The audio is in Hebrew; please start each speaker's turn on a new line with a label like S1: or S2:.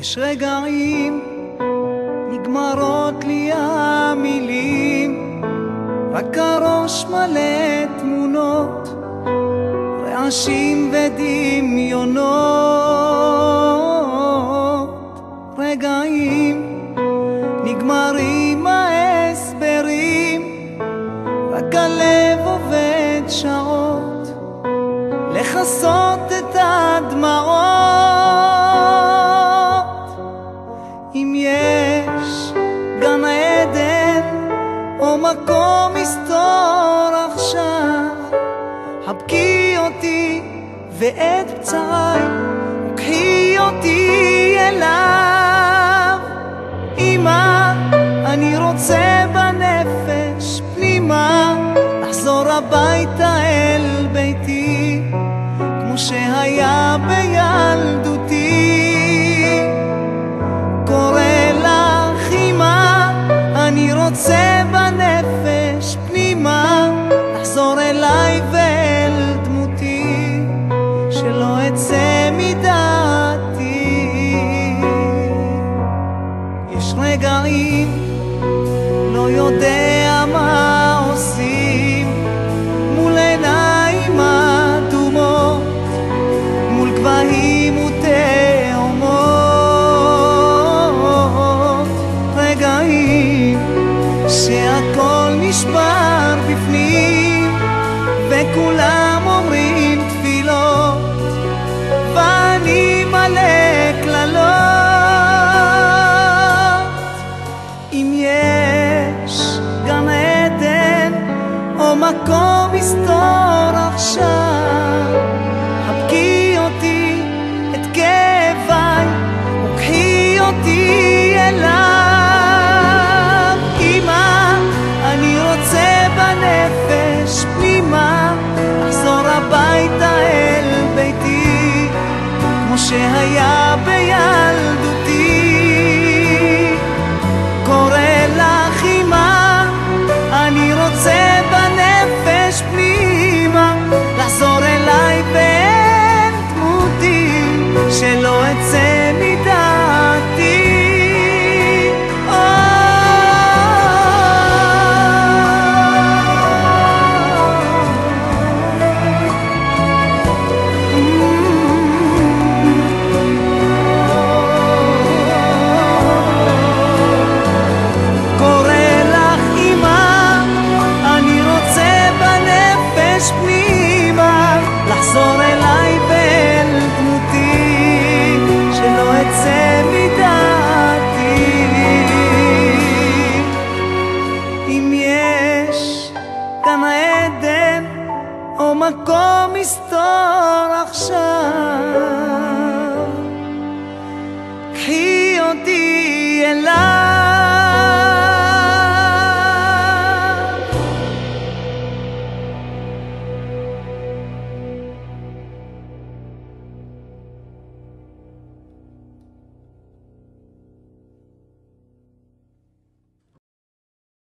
S1: יש רגעים נגמרות לי המילים, רק הראש מלא תמונות, רעשים ודמיונות. רגעים נגמרים ההסברים, רק הלב עובד שעות לכסות את הדמעות. אם יש גן עדן או מקום מסתור עכשיו, חבקי אותי ואת פצעי וקחי אותי אליו. אמא, אני רוצה בנפש פנימה לחזור הביתה אל ביתי, כמו שהיה בילדותי. קורא לך אמא, אני רוצה בנפש פנימה לחזור אליי ואל דמותי, שלא אצא מדעתי. יש רגעים לא יודע מה עושים מול עיניים אדומות, מול גבהים ותהומות. רגעים שהכל נשבר בפנים וכולם אומרים תפילות ואני מלא קללות. אם יש גן עדן או מקום מסתור עכשיו, חבקי אותי את כאביי וקחי אותי אליו. אמא, אני רוצה בנפש פנימה לחזור הביתה אל ביתי, כמו שהיה בילדותי. קורא לך אמא, אני רוצה בנפש פנימה לחזור אליי ואל דמותי, שלא אצא מדעתי. לחזור אליי ואל דמותי, שלא אצא מדעתי. אם יש גן עדן או מקום מסתור עכשיו, קחי אותי אליי.